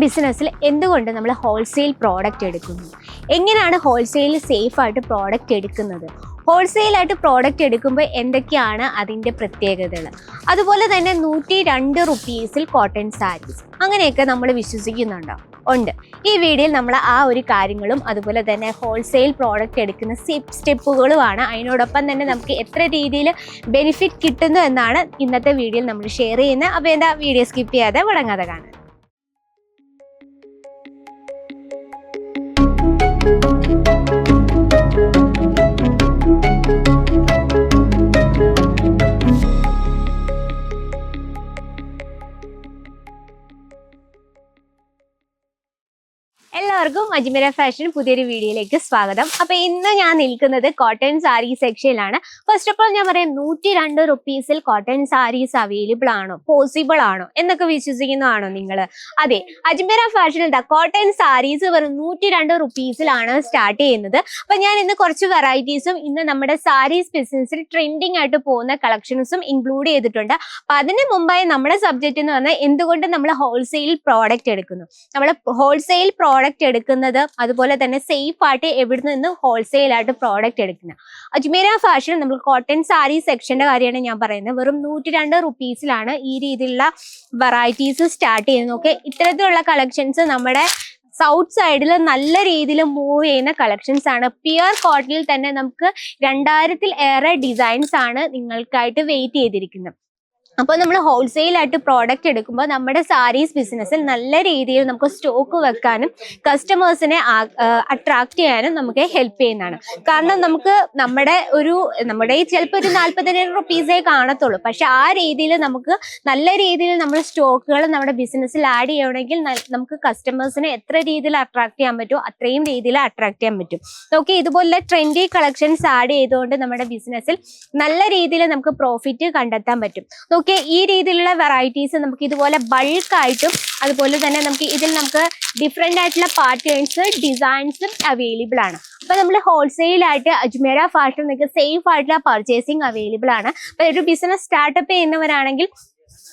ബിസിനസ്സിൽ എന്തുകൊണ്ട് നമ്മൾ ഹോൾസെയിൽ പ്രോഡക്റ്റ് എടുക്കുന്നു, എങ്ങനെയാണ് ഹോൾസെയിൽ സേഫായിട്ട് പ്രോഡക്റ്റ് എടുക്കുന്നത്, ഹോൾസെയിലായിട്ട് പ്രോഡക്റ്റ് എടുക്കുമ്പോൾ എന്തൊക്കെയാണ് അതിൻ്റെ പ്രത്യേകതകൾ, അതുപോലെ തന്നെ 102 റുപ്പീസിൽ കോട്ടൺ സാരീസ് അങ്ങനെയൊക്കെ നമ്മൾ വിശ്വസിക്കുന്നുണ്ടോ? ഉണ്ട്. ഈ വീഡിയോയിൽ നമ്മൾ ആ ഒരു കാര്യങ്ങളും അതുപോലെ തന്നെ ഹോൾസെയിൽ പ്രോഡക്റ്റ് എടുക്കുന്ന സ്റ്റെപ്പുകളുമാണ്, അതിനോടൊപ്പം തന്നെ നമുക്ക് എത്ര രീതിയിൽ ബെനിഫിറ്റ് കിട്ടുന്നു എന്നാണ് ഇന്നത്തെ വീഡിയോയിൽ നമ്മൾ ഷെയർ ചെയ്യുന്നത്. അപ്പോൾ എന്താ വീഡിയോ സ്കിപ്പ് ചെയ്യാതെ മുടങ്ങാതെ കാണുക. എല്ലാവർക്കും അജ്മീര ഫാഷൻ പുതിയൊരു വീഡിയോയിലേക്ക് സ്വാഗതം. അപ്പൊ ഇന്ന് ഞാൻ നിൽക്കുന്നത് കോട്ടൺ സാരി സെക്ഷനിലാണ്. ഫസ്റ്റ് ഓഫ് ഓൾ ഞാൻ പറയാം, 102 റുപ്പീസിൽ കോട്ടൺ സാരീസ് അവൈലബിൾ ആണോ, പോസിബിൾ ആണോ എന്നൊക്കെ വിശ്വസിക്കുന്നതാണോ നിങ്ങൾ? അതെ, അജ്മീര ഫാഷനിൽ കോട്ടൺ സാരീസ് വെറും 102 റുപ്പീസിലാണ് സ്റ്റാർട്ട് ചെയ്യുന്നത്. അപ്പൊ ഞാൻ ഇന്ന് കുറച്ച് വെറൈറ്റീസും ഇന്ന് നമ്മുടെ സാരീസ് ബിസിനസ്സിൽ ട്രെൻഡിങ് ആയിട്ട് പോകുന്ന കളക്ഷൻസും ഇൻക്ലൂഡ് ചെയ്തിട്ടുണ്ട്. അപ്പൊ അതിന് മുമ്പായി നമ്മുടെ സബ്ജക്റ്റ് എന്ന് പറഞ്ഞാൽ എന്തുകൊണ്ട് നമ്മൾ ഹോൾസെയിൽ പ്രോഡക്റ്റ് എടുക്കുന്നു, നമ്മൾ ഹോൾസെയിൽ പ്രോഡക്റ്റ് എടുക്കുന്നത്, അതുപോലെ തന്നെ സേഫ് ആയിട്ട് എവിടെ നിന്ന് ഹോൾസെയിൽ ആയിട്ട് പ്രോഡക്റ്റ് എടുക്കുന്നത്. അജ്മീര ഫാഷൻ നമ്മൾ കോട്ടൺ സാരി സെക്ഷന്റെ കാര്യമാണ് ഞാൻ പറയുന്നത്. വെറും 102 റുപ്പീസിലാണ് ഈ രീതിയിലുള്ള വെറൈറ്റീസ് സ്റ്റാർട്ട് ചെയ്യുന്നത്. ഓക്കെ, ഇത്തരത്തിലുള്ള കളക്ഷൻസ് നമ്മുടെ സൗത്ത് സൈഡിൽ നല്ല രീതിയിൽ മൂവ് ചെയ്യുന്ന കളക്ഷൻസ് ആണ്. പ്യുർ കോട്ടണിൽ തന്നെ നമുക്ക് 2000-ൽ ഏറെ ഡിസൈൻസ് ആണ് നിങ്ങൾക്കായിട്ട് വെയിറ്റ് ചെയ്തിരിക്കുന്നത്. അപ്പോൾ നമ്മൾ ഹോൾസെയിലായിട്ട് പ്രോഡക്റ്റ് എടുക്കുമ്പോൾ നമ്മുടെ സാരീസ് ബിസിനസ്സിൽ നല്ല രീതിയിൽ നമുക്ക് സ്റ്റോക്ക് വെക്കാനും കസ്റ്റമേഴ്സിനെ അട്രാക്ട് ചെയ്യാനും നമുക്ക് ഹെൽപ്പ് ചെയ്യുന്നതാണ്. കാരണം നമുക്ക് നമ്മുടെ ചിലപ്പോൾ ഒരു 40,000 റുപ്പീസേ കാണത്തുള്ളൂ, പക്ഷെ ആ രീതിയിൽ നമുക്ക് നല്ല രീതിയിൽ നമ്മൾ സ്റ്റോക്കുകൾ നമ്മുടെ ബിസിനസ്സിൽ ആഡ് ചെയ്യണമെങ്കിൽ നമുക്ക് കസ്റ്റമേഴ്സിനെ എത്ര രീതിയിൽ അട്രാക്ട് ചെയ്യാൻ പറ്റുമോ അത്രയും രീതിയിൽ അട്രാക്ട് ചെയ്യാൻ പറ്റും. ഓക്കെ, ഇതുപോലെ ട്രെൻഡി കളക്ഷൻസ് ആഡ് ചെയ്തുകൊണ്ട് നമ്മുടെ ബിസിനസ്സിൽ നല്ല രീതിയിൽ നമുക്ക് പ്രോഫിറ്റ് കണ്ടെത്താൻ പറ്റും. ഈ രീതിയിലുള്ള വെറൈറ്റീസ് നമുക്ക് ഇതുപോലെ ബൾക്കായിട്ടും അതുപോലെ തന്നെ നമുക്ക് ഡിഫറെന്റ് ആയിട്ടുള്ള പാറ്റേൺസ് ഡിസൈൻസും അവൈലബിൾ ആണ്. അപ്പൊ നമ്മൾ ഹോൾസെയിലായിട്ട് അജ്മീര ഫാഷൻ നിങ്ങൾക്ക് സേഫ് ആയിട്ടുള്ള പർച്ചേസിങ് അവൈലബിൾ ആണ്. അപ്പൊ ഒരു ബിസിനസ് സ്റ്റാർട്ടപ്പ് ചെയ്യുന്നവരാണെങ്കിൽ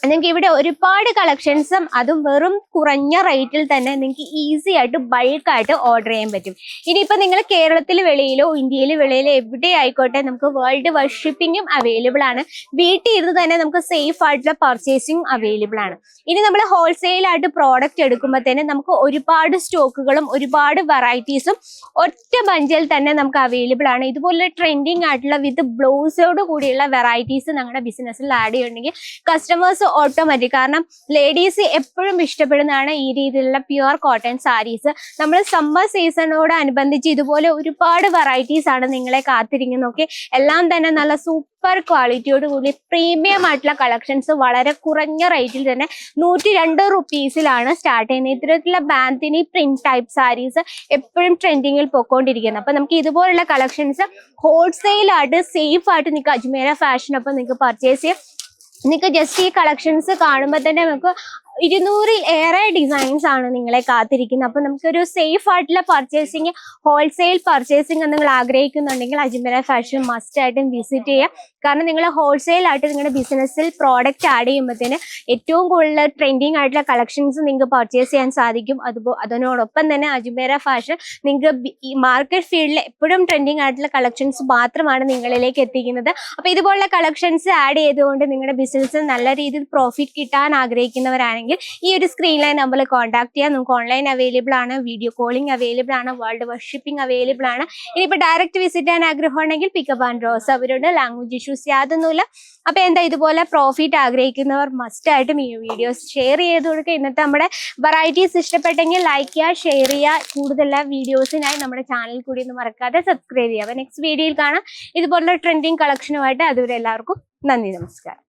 നിങ്ങൾക്ക് ഇവിടെ ഒരുപാട് കളക്ഷൻസും അതും വെറും കുറഞ്ഞ റേറ്റിൽ തന്നെ നിങ്ങൾക്ക് ഈസി ആയിട്ട് ബൾക്കായിട്ട് ഓർഡർ ചെയ്യാൻ പറ്റും. ഇനിയിപ്പോൾ നിങ്ങൾ കേരളത്തിൽ വെളിയിലോ ഇന്ത്യയിൽ വെളിയിലോ എവിടെ ആയിക്കോട്ടെ നമുക്ക് വേൾഡ് വൈഡ് ഷിപ്പിങ്ങും അവൈലബിൾ ആണ്. വീട്ടിൽ ഇരുന്ന് തന്നെ നമുക്ക് സേഫ് ആയിട്ടുള്ള പർച്ചേസിങ് അവൈലബിൾ ആണ്. ഇനി നമ്മൾ ഹോൾസെയിലായിട്ട് പ്രോഡക്റ്റ് എടുക്കുമ്പോഴത്തേനും നമുക്ക് ഒരുപാട് സ്റ്റോക്കുകളും ഒരുപാട് വെറൈറ്റീസും ഒറ്റ ബഞ്ചിൽ തന്നെ നമുക്ക് അവൈലബിൾ ആണ്. ഇതുപോലെ ട്രെൻഡിങ് ആയിട്ടുള്ള വിത്ത് ബ്ലൗസോട് കൂടിയുള്ള വെറൈറ്റീസ് നമ്മുടെ ബിസിനസ്സിൽ ആഡ് ചെയ്യുന്നുണ്ടെങ്കിൽ കസ്റ്റമേഴ്സ് ഓട്ടോമാറ്റിക്, കാരണം ലേഡീസ് എപ്പോഴും ഇഷ്ടപ്പെടുന്നതാണ് ഈ രീതിയിലുള്ള പ്യുർ കോട്ടൺ സാരീസ്. നമ്മൾ സമ്മർ സീസണോട് അനുബന്ധിച്ച് ഇതുപോലെ ഒരുപാട് വെറൈറ്റീസ് ആണ് നിങ്ങളെ കാത്തിരിക്കുന്നത്. ഓക്കെ, എല്ലാം തന്നെ നല്ല സൂപ്പർ ക്വാളിറ്റിയോട് കൂടി പ്രീമിയം ആയിട്ടുള്ള കളക്ഷൻസ് വളരെ കുറഞ്ഞ റേറ്റിൽ തന്നെ 102 റുപ്പീസിലാണ് സ്റ്റാർട്ട് ചെയ്യുന്നത്. ഇത്തരത്തിലുള്ള ബാന്തിനി പ്രിന്റ് ടൈപ്പ് സാരീസ് എപ്പോഴും ട്രെൻഡിങ്ങിൽ പോയിക്കൊണ്ടിരിക്കുന്നത്. അപ്പൊ നമുക്ക് ഇതുപോലുള്ള കളക്ഷൻസ് ഹോൾസെയിലായിട്ട് സേഫ് ആയിട്ട് നിങ്ങൾക്ക് അജ്മീര ഫാഷനൊപ്പം നിങ്ങൾക്ക് പർച്ചേസ് ചെയ്യാം. നിങ്ങൾക്ക് ജസ്റ്റ് ഈ കളക്ഷൻസ് കാണുമ്പോൾ തന്നെ നമുക്ക് 200-ൽ ഏറെ ഡിസൈൻസ് ആണ് നിങ്ങളെ കാത്തിരിക്കുന്നത്. അപ്പൊ നമുക്കൊരു സേഫ് ആയിട്ടുള്ള പർച്ചേസിങ്, ഹോൾസെയിൽ പർച്ചേസിങ് നിങ്ങൾ ആഗ്രഹിക്കുന്നുണ്ടെങ്കിൽ അജ്മീര ഫാഷൻ മസ്റ്റ് ആയിട്ടും വിസിറ്റ് ചെയ്യാം. കാരണം നിങ്ങൾ ഹോൾസെയിൽ ആയിട്ട് നിങ്ങളുടെ ബിസിനസ്സിൽ പ്രോഡക്റ്റ് ആഡ് ചെയ്യുമ്പോഴത്തേന് ഏറ്റവും കൂടുതൽ ട്രെൻഡിങ് ആയിട്ടുള്ള കളക്ഷൻസ് നിങ്ങൾക്ക് പർച്ചേസ് ചെയ്യാൻ സാധിക്കും. അതിനോടൊപ്പം തന്നെ അജ്മീര ഫാഷൻ നിങ്ങൾക്ക് ഈ മാർക്കറ്റ് ഫീൽഡിൽ എപ്പോഴും ട്രെൻഡിങ് ആയിട്ടുള്ള കളക്ഷൻസ് മാത്രമാണ് നിങ്ങളിലേക്ക് എത്തിക്കുന്നത്. അപ്പൊ ഇതുപോലുള്ള കളക്ഷൻസ് ആഡ് ചെയ്തുകൊണ്ട് നിങ്ങളുടെ ബിസിനസ്സിൽ നല്ല രീതിയിൽ പ്രോഫിറ്റ് കിട്ടാൻ ആഗ്രഹിക്കുന്നവരാണെങ്കിൽ ഈ ഒരു സ്ക്രീനിലെ നമ്പറിൽ കോൺടാക്ട് ചെയ്യാം. നമുക്ക് ഓൺലൈൻ അവൈലബിൾ ആണ്, വീഡിയോ കോളിംഗ് അവൈലബിൾ ആണ്, വേൾഡ് വൈഡ് ഷിപ്പിംഗ് അവൈലബിൾ ആണ്. ഇനിയിപ്പോൾ ഡയറക്റ്റ് വിസിറ്റ് ചെയ്യാൻ ആഗ്രഹമാണെങ്കിൽ പിക്കപ്പ് ആൻഡ് ഡ്രോപ്സ് അവരുടെ ലാംഗ്വേജ് ഇഷ്യൂസ് യാതൊന്നുമില്ല. അപ്പൊ എന്താ, ഇതുപോലെ പ്രോഫിറ്റ് ആഗ്രഹിക്കുന്നവർ മസ്റ്റ് ആയിട്ടും ഈ വീഡിയോസ് ഷെയർ ചെയ്ത് കൊടുക്കുക. ഇന്നത്തെ നമ്മുടെ വെറൈറ്റീസ് ഇഷ്ടപ്പെട്ടെങ്കിൽ ലൈക്ക് ചെയ്യുക, ഷെയർ ചെയ്യുക. കൂടുതൽ വീഡിയോസിനായി നമ്മുടെ ചാനൽ കൂടി ഒന്ന് മറക്കാതെ സബ്സ്ക്രൈബ് ചെയ്യുക. അപ്പൊ നെക്സ്റ്റ് വീഡിയോയിൽ കാണാം ഇതുപോലുള്ള ട്രെൻഡിങ് കളക്ഷനുമായിട്ട്. അതുവരെ എല്ലാവർക്കും നന്ദി, നമസ്കാരം.